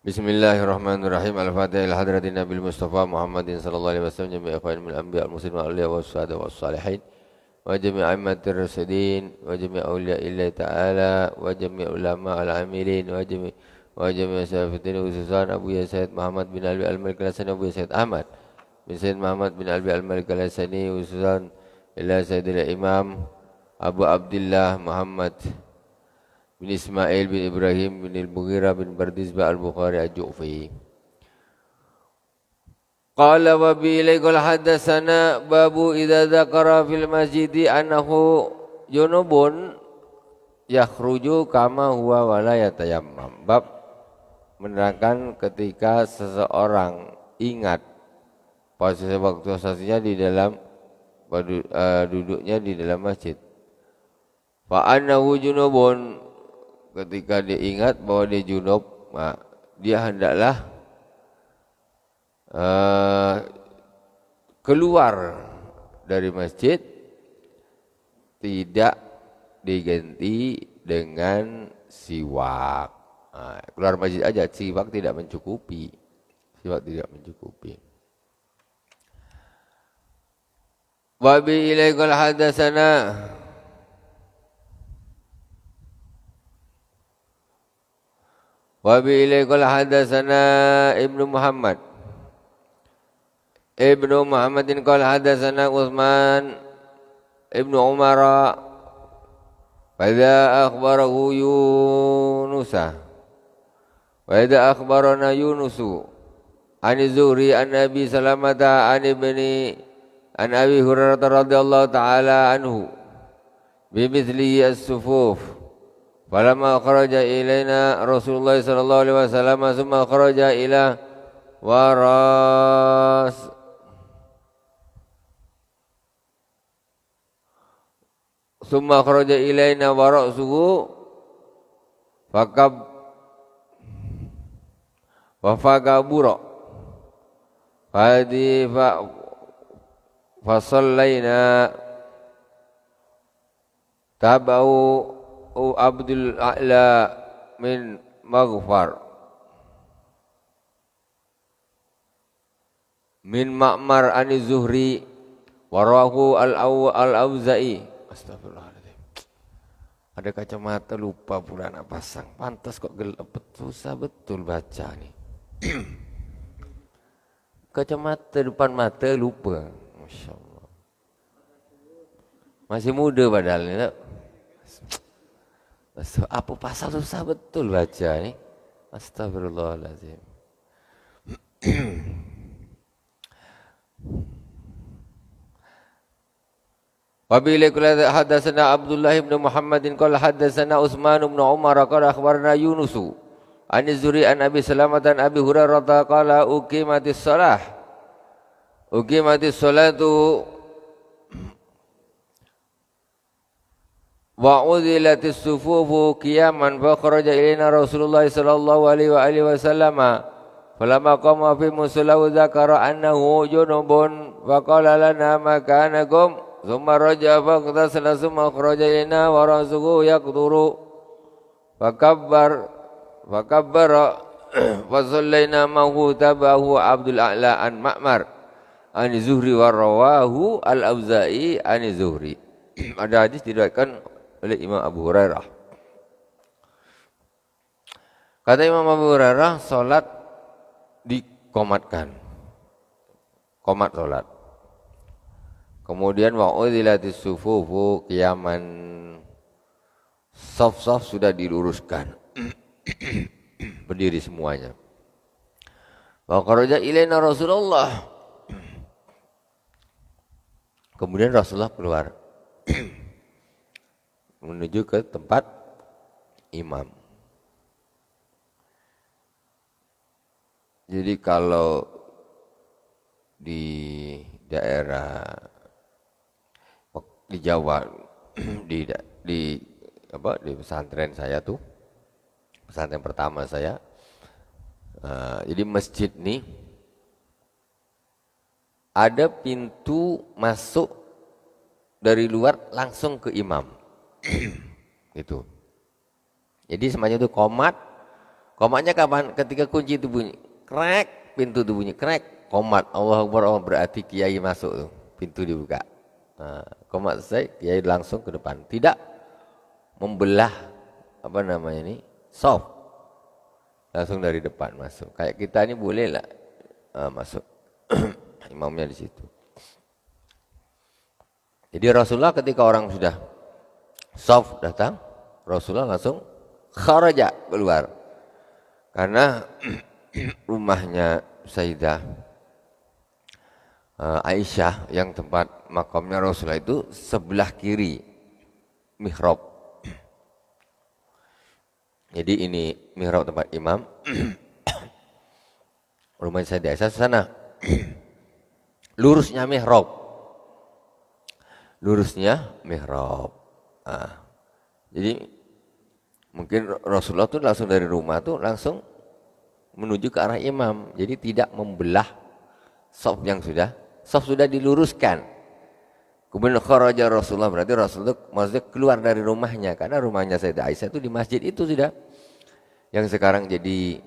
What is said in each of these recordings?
Bismillahirrahmanirrahim. Al-Fatihah ila hadratin Nabil Mustafa Muhammadin sallallahu alaihi wasallam jami'i ikhwan min al-anbiya al-muslimin wa awliya wa suhada wa salihin wa jami'i a'immatir rasyidin wa jami'i awliya illahi ta'ala wa jami'i ulama al-amilin wa jami'i sahabatin khususan Abu Ya Sayyid Muhammad bin Alwi al-Malik al-Hasani Abu Ya Sayyid Ahmad bin Sayyid Muhammad bin Alwi al-Malik al-Hasani khususan ila Sayyidil Imam Abu Abdullah Muhammad bin Ismail bin Ibrahim bin Al-Mughirah bin Bardizbah Al-Bukhari Al-Ju'fi. Qala wa bi ilaikul hadatsana babu idza dzakara fil masjidi annahu junubun yakhruju kama huwa wala yatayammam. Bab menerangkan ketika seseorang ingat posisi waktu asasnya di dalam duduknya di dalam masjid. Fa annahu junubun, ketika dia ingat bahwa dia junub, dia hendaklah keluar dari masjid, tidak diganti dengan siwak. Keluar masjid aja, siwak tidak mencukupi. Siwak tidak mencukupi. Wa bi ilaikal hadatsana wa bi ilaikal hadatsana Ibnu Muhammadin qala hadatsana Utsman Ibnu Umar wa idza akhbarahu Yunusa wa idza akhbarana Yunusu an Zuhri an Nabi Salamata an Abi Hurairah radhiyallahu ta'ala anhu bimithli as-sufuf. Falamma kharaja ilaina Rasulullah sallallahu alaihi wasallam summa kharaja ila waras summa kharaja ilaina warasuhu fakabura hadi fasallaina tabau Abdul A'la min Maghfar min Ma'mar an Zuhri warahu al-Auza'i. Astagfirullahaladzim, ada kacamata lupa pula nak pasang, pantas kok gelap, susah betul baca nih. Kacamata depan mata lupa, Masya Allah, masih muda padahal ni tak? Apa pasal susah betul baca ni. Astagfirullahaladzim. Wa bi ilaikul hadatsana Abdullah bin Muhammadin qala hadatsana Utsman bin Umar qala akhbarana Yunusu an Zuhri an Abi Salamah an Abi Hurairah qala uqimatis salatu wa udhilatis sufufu qiyaman fa kharaja ilaina Rasulullah sallallahu alaihi wa alihi wasallam falamma qama fi musallahu dzakara annahu junubun wa qala lana makanakum thumma raja'a fa qatasala thumma kharaja ilaina wa rasuhu yaqduru fakabbara fa sallaina mahu tabahu Abdul A'la an Ma'mar an Zuhri wa rawahu al-Auza'i an Zuhri. Ada hadis diriwayatkan oleh Imam Abu Hurairah. Kata Imam Abu Hurairah, solat dikomatkan, komat solat. Kemudian wa'udhilatis sufufu qiyaman, saf-saf sudah diluruskan, berdiri semuanya. Wa kharaja ilaina Rasulullah, kemudian Rasulullah keluar menuju ke tempat imam. Jadi kalau di daerah di Jawa di pesantren saya tuh, pesantren pertama saya, jadi masjid nih ada pintu masuk dari luar langsung ke imam. Gitu. Jadi semuanya itu komat, Komatnya kapan? Ketika kunci itu bunyi, krek, pintu itu bunyi, krek, komat, Allah Akbar, Allah berarti kiai masuk tuh, pintu dibuka. Nah, komat selesai, kiai langsung ke depan. Tidak membelah apa namanya ini, soft, langsung dari depan masuk. Kayak kita ini boleh lah masuk, imamnya di situ. Jadi Rasulullah ketika orang sudah soft datang, Rasulullah langsung kharaja keluar. Karena rumahnya Sayyidah Aisyah yang tempat makamnya Rasulullah itu sebelah kiri mihrab. Jadi ini mihrab tempat imam. Rumahnya Sayyidah Aisyah sana. Lurusnya mihrab. Lurusnya mihrab. Jadi mungkin Rasulullah tuh langsung dari rumah tuh langsung menuju ke arah imam. Jadi tidak membelah saf yang sudah diluruskan. Kemudian kharaja Rasulullah, berarti Rasulullah maksudnya keluar dari rumahnya, karena rumahnya Sayyidah Aisyah itu di masjid itu sudah. Yang sekarang jadi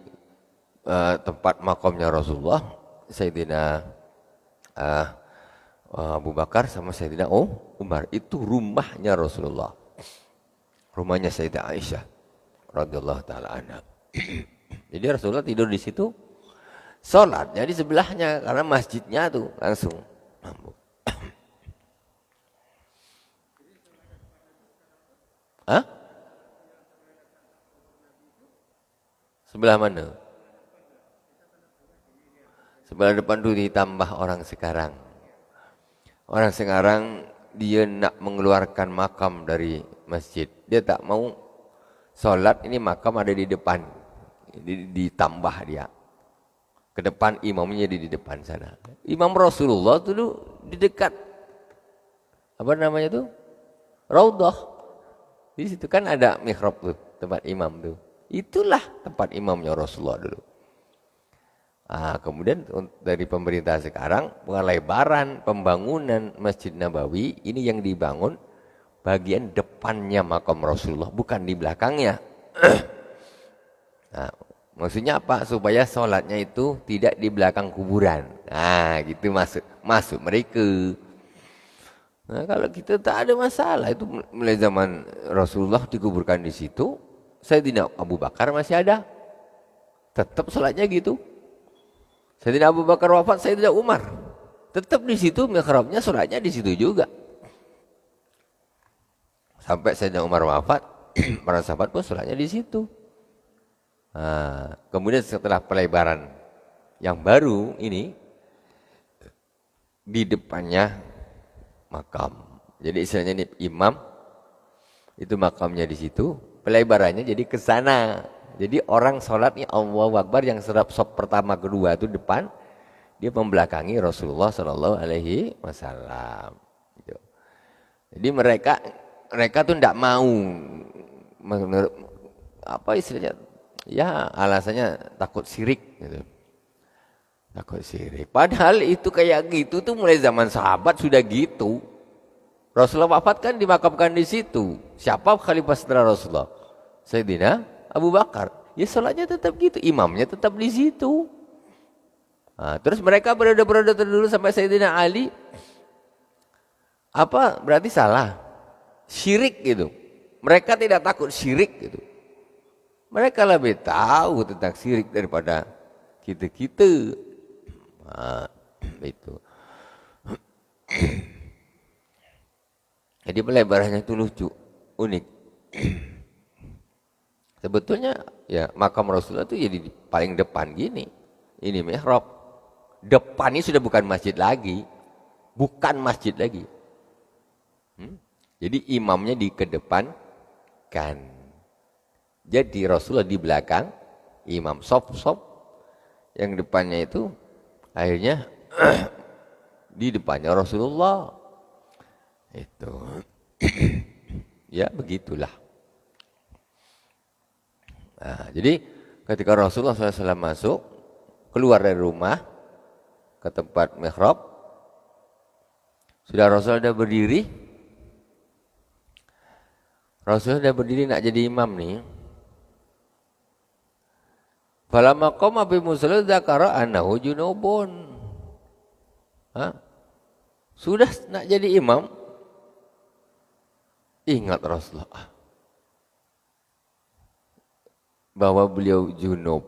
tempat makamnya Rasulullah, Sayyidina Abu Bakar sama Sayyidina Umar, itu rumahnya Rasulullah. Rumahnya Sayyidah Aisyah radhiyallahu taala anha. Jadi Rasulullah tidur di situ, sholatnya di sebelahnya karena masjidnya tuh langsung. Hah? Sebelah mana? Sebelah depan tuh ditambah orang sekarang. Orang sekarang dia nak mengeluarkan makam dari masjid. Dia tak mau sholat, ini makam ada di depan. Ditambah dia. Ke depan imamnya di depan sana. Imam Rasulullah itu dulu di dekat. Apa namanya tuh? Raudhah. Di situ kan ada mihrab tuh, tempat imam tuh. Itulah tempat imamnya Rasulullah dulu. Kemudian dari pemerintah sekarang pelebaran pembangunan Masjid Nabawi ini yang dibangun bagian depannya makam Rasulullah, bukan di belakangnya. Maksudnya apa? Supaya sholatnya itu tidak di belakang kuburan. Gitu masuk mereka. Kalau kita tak ada masalah, itu mulai zaman Rasulullah dikuburkan di situ, Sayyidina Abu Bakar masih ada, tetap sholatnya gitu. Sayyidina Abu Bakar wafat, Sayyidina Umar tetap di situ, mihrabnya sholatnya di situ juga. Sampai Sayyidina Umar wafat, para sahabat pun sholatnya di situ. Kemudian setelah pelebaran yang baru ini, di depannya makam. Jadi istilahnya ini imam, itu makamnya di situ, pelebarannya jadi ke sana. Jadi orang sholatnya Allahu Akbar yang sop pertama kedua itu depan, dia membelakangi Rasulullah Shallallahu Alaihi Wasallam. Jadi mereka tuh tidak mau, apa istilahnya? Ya alasannya takut syirik. Gitu. Takut syirik. Padahal itu kayak gitu tuh mulai zaman sahabat sudah gitu. Rasulullah wafat kan dimakamkan di situ. Siapa khalifah setelah Rasulullah? Sayyidina Abu Bakar. Ya sholatnya tetap gitu, imamnya tetap di situ. Terus mereka periode terdulu sampai Sayyidina Ali, apa berarti salah? Syirik gitu. Mereka tidak takut syirik gitu. Mereka lebih tahu tentang syirik daripada kita. Itu. Jadi pelebarannya itu lucu, unik. Sebetulnya ya makam Rasulullah itu jadi paling depan gini. Ini mihrab. Depan ini sudah bukan masjid lagi. Bukan masjid lagi. Jadi imamnya di kedepankan. Jadi Rasulullah di belakang, imam sop. Yang depannya itu akhirnya di depannya Rasulullah. Itu. Ya begitulah. Jadi ketika Rasulullah SAW masuk, keluar dari rumah ke tempat mihrab, sudah Rasulullah sudah berdiri. Rasulullah sudah berdiri nak jadi imam nih. Falamma qama bi musalla dzakara annahu junubun. Sudah nak jadi imam, ingat Rasulullah bahwa beliau junub,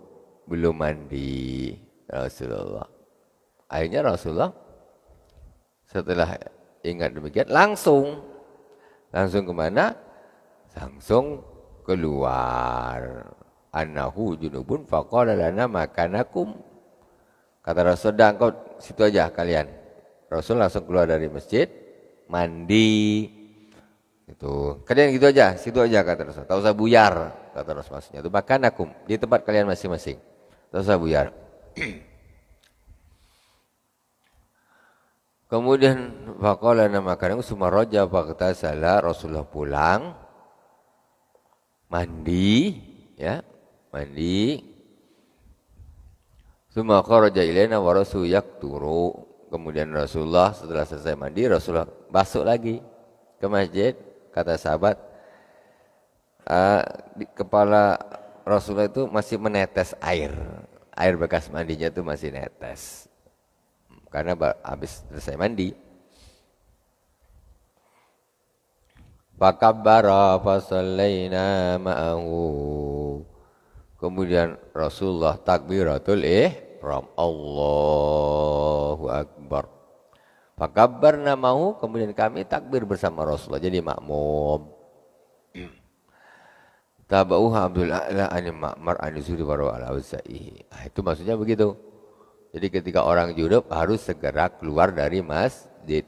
belum mandi Rasulullah. Akhirnya Rasulullah setelah ingat demikian langsung kemana? Langsung keluar. Annahu junubun faqala lana makanakum. Kata Rasulullah, engkau situ aja kalian. Rasul langsung keluar dari masjid, mandi. Itu. Kalian gitu aja, situ aja kata Rasul. Tak usah buyar, kata Rasul maksudnya. Itu makanakum, di tempat kalian masing-masing. Tak usah buyar. Kemudian faqala lana makanakum summa raja faqtasala. Rasulullah pulang, mandi, ya, mandi. Summa kharaja ilaina wa rasul yakturu. Kemudian Rasulullah setelah selesai mandi, Rasulullah masuk lagi ke masjid. Kata sahabat, di kepala Rasulullah itu masih menetes air. Air bekas mandinya itu masih netes. Karena habis selesai mandi. Fakabbara fasallaina ma'ahu. Kemudian Rasulullah takbiratul ihram, Allahu Akbar. Fakabbarna ma'ahu, kemudian kami takbir bersama Rasulullah, jadi makmum. Tabauha Abdul A'la an Ma'mar an Zuhri wa al-Auza'i. Itu maksudnya begitu. Jadi ketika orang junub harus segera keluar dari masjid.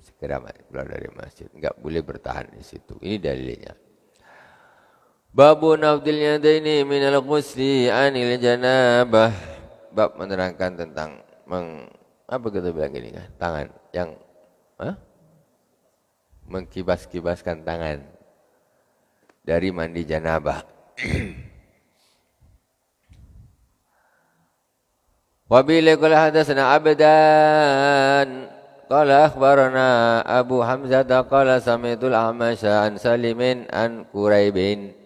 Segera keluar dari masjid, enggak boleh bertahan di situ. Ini dalilnya. Babu nafdil yadaini minal ghusli anil janabah. Bab menerangkan tentang apa kita bilang ini kan? Tangan yang mengkibas-kibaskan tangan dari mandi janabah. Wa bila qala hadatsana abdan qala akhbarana Abu Hamzah qala sami'tul A'masya an Salimin an Quraibin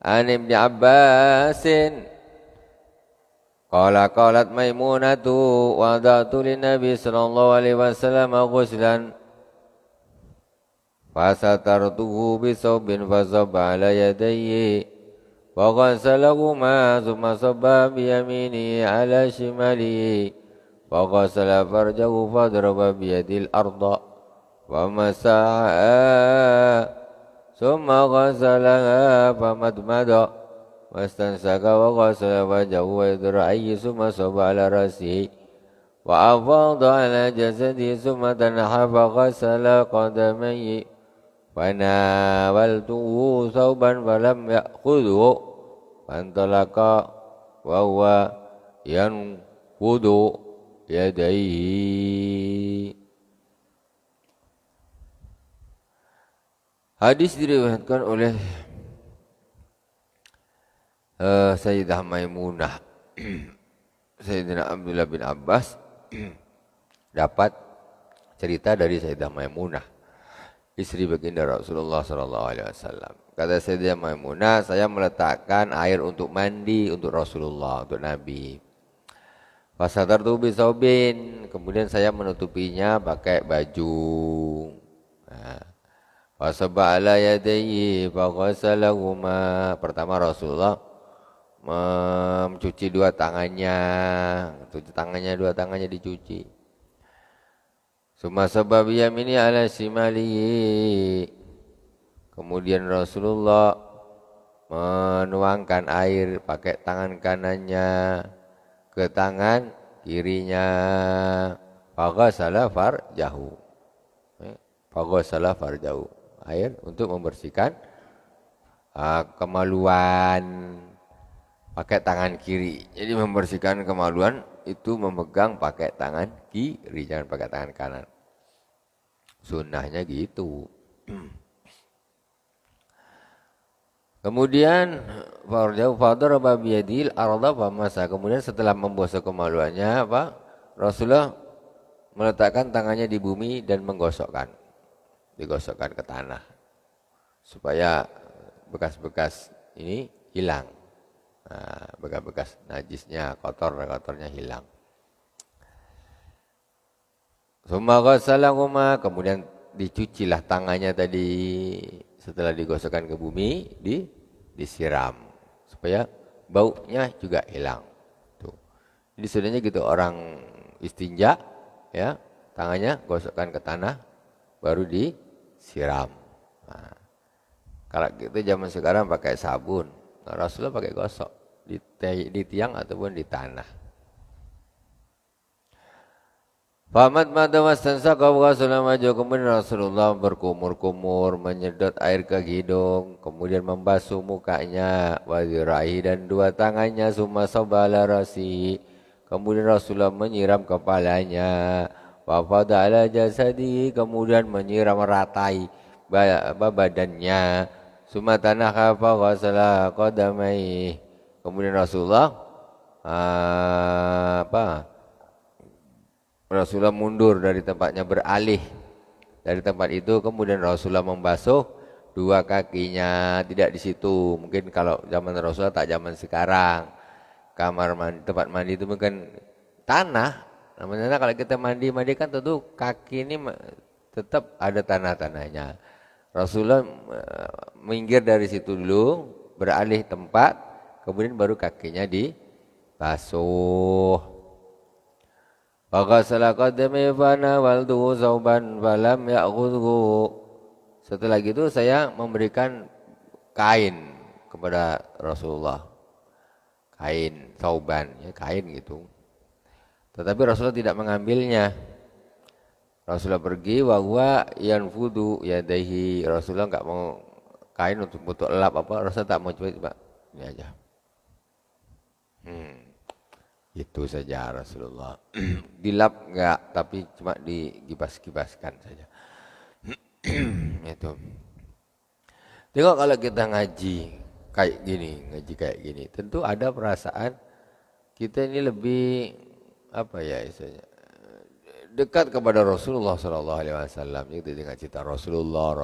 an Ibn Abbasin qala qalat Maimunatu wada'tu lin-nabi sallallahu alaihi wasallam ghuslan fasatartuhu bisawbin fasabba ala yadayhi wa ghasalahuma thumma sabba biyaminihi ala shimalihi wa ghasala farjahu fadraba biyadil arda wa masaha thumma ghasalaha famadmada wastansaka wa ghasala wajhahu wa idra'ayhi thumma sabba ala rasihi wa afadha ala jasadihi thumma tanaha fa ghasala qadamayhi wa nawaltuhu thawban falam ya'khudhu fantalaka wa huwa yanqudu yadayhi. Hadis diriwayatkan oleh Sayyidah Maimunah. Sayyidina Abdullah bin Abbas dapat cerita dari Sayyidah Maimunah, istri baginda Rasulullah SAW. Kata Sayyidah Maimunah, saya meletakkan air untuk mandi untuk Rasulullah, untuk Nabi. Fasatartu bisaubin, kemudian saya menutupinya pakai baju. Fasabba ala yadayhi faghasalahuma. Pertama Rasulullah mencuci dua tangannya, dua tangannya dicuci. Summa sabba biyamini ala shimalihi. Kemudian Rasulullah menuangkan air pakai tangan kanannya ke tangan kirinya. Faghasala farjahu. Faghasala farjahu. Air untuk membersihkan kemaluan pakai tangan kiri. Jadi membersihkan kemaluan itu memegang pakai tangan kiri, jangan pakai tangan kanan. Sunnahnya gitu. Kemudian fadaraba biyadil arda famasa. Kemudian setelah membasuh kemaluannya Rasulullah meletakkan tangannya di bumi dan digosokkan ke tanah supaya bekas-bekas ini hilang. Nah, bekas-bekas najisnya, kotornya hilang. Summa ghassalahuma, kemudian dicucilah tangannya tadi setelah digosokkan ke bumi, disiram supaya baunya juga hilang. Tuh. Jadi sebenarnya gitu orang istinja ya, tangannya gosokkan ke tanah baru disiram. Nah, kalau gitu zaman sekarang pakai sabun, nah, Rasulullah pakai gosok di tiang ataupun di tanah. Fahamad mada wastansaqa wa ghasala wajhahu, kemudian Rasulullah berkumur-kumur menyedot air ke hidung, kemudian membasuh mukanya, wa dzirahi, dan dua tangannya, summa sabala rasi, kemudian Rasulullah menyiram kepalanya, wa fada ala jasadi, kemudian menyiram ratai badannya, summa tanaha fa ghasala qadamai, kemudian Rasulullah Rasulullah mundur dari tempatnya, beralih dari tempat itu, kemudian Rasulullah membasuh dua kakinya. Tidak di situ, mungkin kalau zaman Rasulullah tak zaman sekarang. Kamar mandi, tempat mandi itu mungkin tanah. Namanya kalau kita mandi kan tentu kaki ini tetap ada tanah-tanahnya. Rasulullah minggir dari situ dulu, beralih tempat, kemudian baru kakinya dibasuh. Faghasala qadamai fanawaltuhu sauban falam ya'khudhu. Setelah gitu saya memberikan kain kepada Rasulullah. Kain, sauban, ya kain gitu. Tetapi Rasulullah tidak mengambilnya. Rasulullah pergi wa huwa yanfudu yadaihi. Rasulullah enggak mau kain untuk elap apa, Rasulullah tak mau, coba ini aja. Itu saja Rasulullah. Dilap enggak, tapi cuma digibas-gibaskan saja. Itu. Tengok kalau kita ngaji kayak gini, tentu ada perasaan kita ini lebih apa ya istilahnya, dekat kepada Rasulullah sallallahu alaihi wasallam. Kita dengar cerita Rasulullah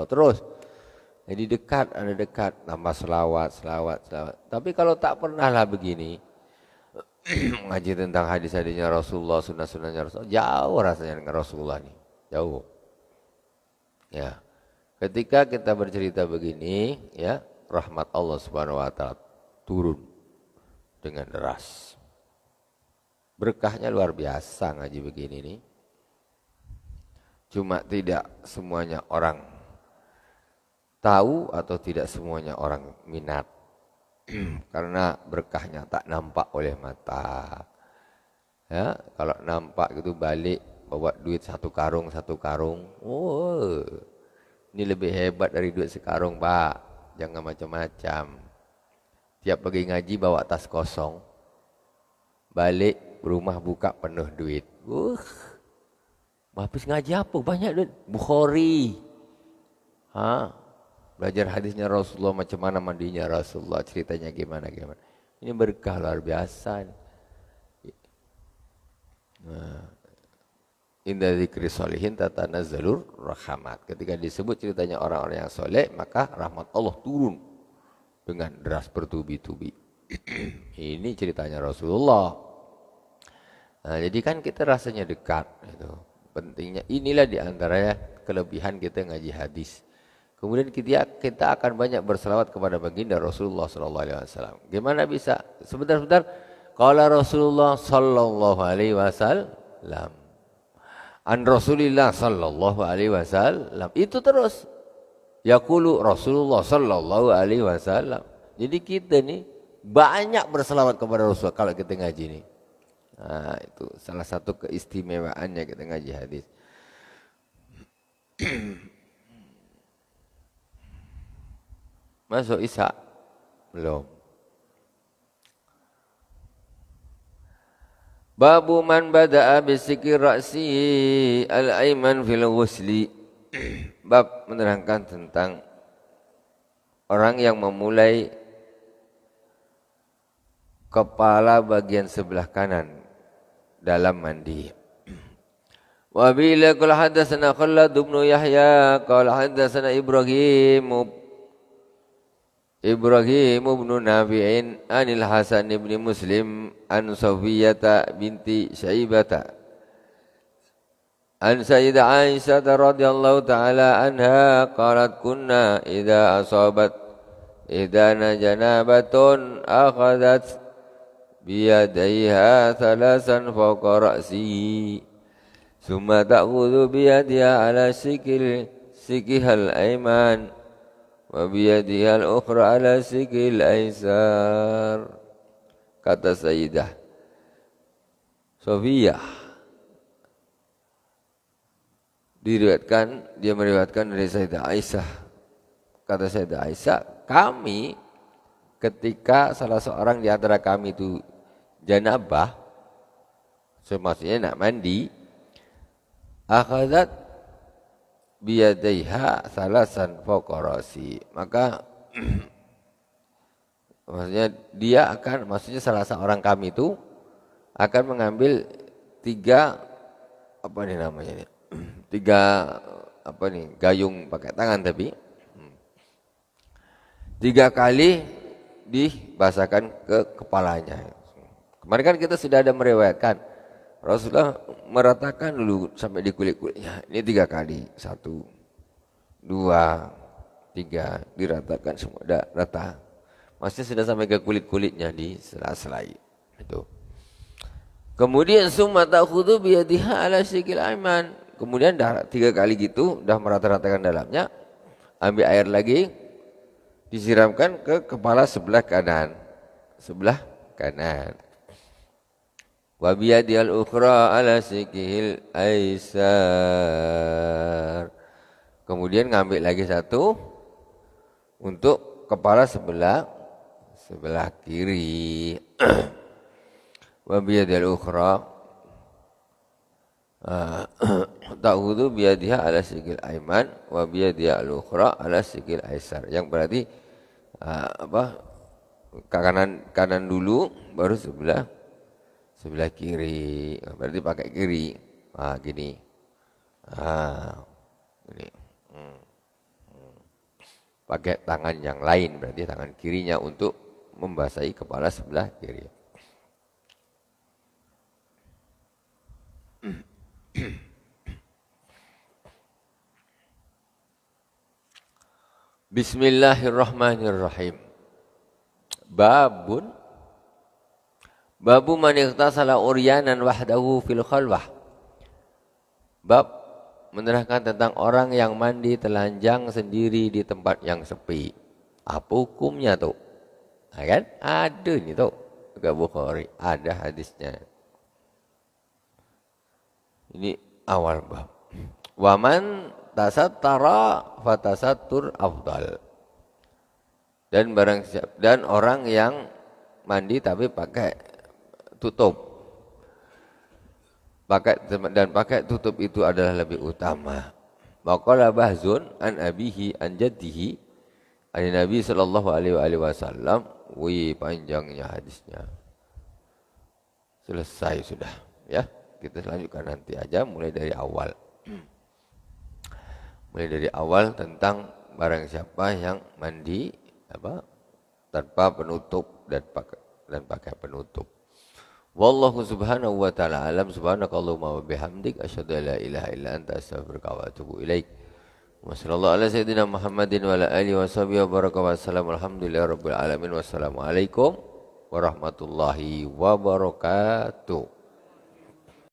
terus. Jadi ada dekat, tambah selawat. Tapi kalau tak pernah lah begini, ngaji tentang hadis-hadisnya Rasulullah, sunnah-sunnahnya Rasulullah, jauh rasanya dengan Rasulullah nih, jauh. Ya, ketika kita bercerita begini, ya, rahmat Allah Subhanahu Wa Taala turun dengan deras. Berkahnya luar biasa ngaji begini nih. Cuma tidak semuanya orang tahu atau tidak semuanya orang minat. Karena berkahnya tak nampak oleh mata. Ya, kalau nampak gitu balik bawa duit satu karung. Oh, ini lebih hebat dari duit sekarung, Pak. Jangan macam-macam. Tiap pergi ngaji bawa tas kosong. Balik rumah buka penuh duit. Habis ngaji apa? Banyak duit. Bukhari. Belajar hadisnya Rasulullah, macam mana mandinya Rasulullah, ceritanya gimana. Ini berkah luar biasa. Inda dzikri sholihin tatanazzalur rahmat. Ketika disebut ceritanya orang-orang yang soleh, maka rahmat Allah turun dengan deras bertubi-tubi. Ini ceritanya Rasulullah. Nah, jadi kan kita rasanya dekat. Itu pentingnya. Inilah diantaranya kelebihan kita ngaji hadis. Kemudian kita akan banyak berselawat kepada baginda Rasulullah sallallahu alaihi wasallam. Gimana bisa? Sebentar. Qala Rasulullah sallallahu alaihi wasallam. An Rasulillah sallallahu alaihi wasallam. Itu terus. Yaqulu Rasulullah sallallahu alaihi wasallam. Jadi kita nih banyak berselawat kepada Rasulullah kalau kita ngaji nih. Nah, itu salah satu keistimewaannya kita ngaji hadis. Masuk Isya? Belum. Babu man bada'a bisikir ra'si al-aiman fil ghusli. Bab menerangkan tentang orang yang memulai kepala bagian sebelah kanan dalam mandi. Wa bila qala hadatsana Khalid bin Yahya qala hadatsana Ibrahim Ibrahim ibn Nafi'in anil Hasan ibn Muslim an Safiyata binti Syaibata an Sayyidah Aisyah radhiyallahu ta'ala anha qalat kunna idza asabat idana janabatun akhadat biyadaiha thalasan fawqa ra'si thumma ta'khudhu biyadiha ala sikihal ayman wa biyadiha al-ukhra ala sikihil aysar. Kata Sayyidah Safiyah, dia meriwayatkan dari Sayyidah Aisyah. Kata Sayyidah Aisyah, kami ketika salah seorang di antara kami itu janabah, maksudnya nak mandi, akhadat biyadaiha salasan fawqa rasi, maka maksudnya salah seorang kami itu akan mengambil tiga gayung pakai tangan, tapi tiga kali dibasahkan ke kepalanya. Kemarin kan kita sudah ada meriwayatkan Rasulullah meratakan dulu sampai di kulit-kulitnya. Ini tiga kali, 1, 2, 3 diratakan semua, rata. Maksudnya sudah sampai ke kulit-kulitnya di sela-sela itu. Kemudian summa ta'khudhu biyadiha ala sikil ayman. Kemudian dah 3 kali gitu, dah merata-ratakan dalamnya, ambil air lagi, disiramkan ke kepala sebelah kanan. Wa biyadihal ukhra ala sikihil aysar. Kemudian ngambil lagi satu untuk kepala sebelah kiri. Wa biyadihal ukhra ta'khudhu biyadiha ala sikil ayman wa biyadiha al-ukhra ala sikil aysar. Yang berarti kanan dulu baru sebelah kiri. Berarti pakai kiri. Gini. Gini. Pakai tangan yang lain, berarti tangan kirinya untuk membasahi kepala sebelah kiri. Bismillahirrahmanirrahim. Babu man ightasala uryanan wahdahu fil khalwah. Bab menerangkan tentang orang yang mandi telanjang sendiri di tempat yang sepi. Apa hukumnya tuh? Kan? Ada nih tuh. Juga Bukhari ada hadisnya. Ini awal bab. Waman tasattara fatasattur afdal. Dan orang yang mandi tapi pakai tutup. Pakai tutup itu adalah lebih utama. Waqala Bahzun an abihi an jaddihi an Nabi sallallahu alaihi wasallam. Wih, panjangnya hadisnya. Selesai sudah, ya. Kita lanjutkan nanti aja mulai dari awal. Mulai dari awal tentang barang siapa yang mandi tanpa penutup dan pakai penutup. Wallahu subhanahu wa ta'ala alam. Subhanakallahumma wa bihamdik asyhadu an la ilaha illa anta astaghfiruka wa atubu ilaik. Wa sallallahu ala sayyidina Muhammadin wa ala alihi wa sahbihi wa baraka wa sallam. Alhamdulillahirabbil alamin. Wassalamualaikum warahmatullahi wabarakatuh.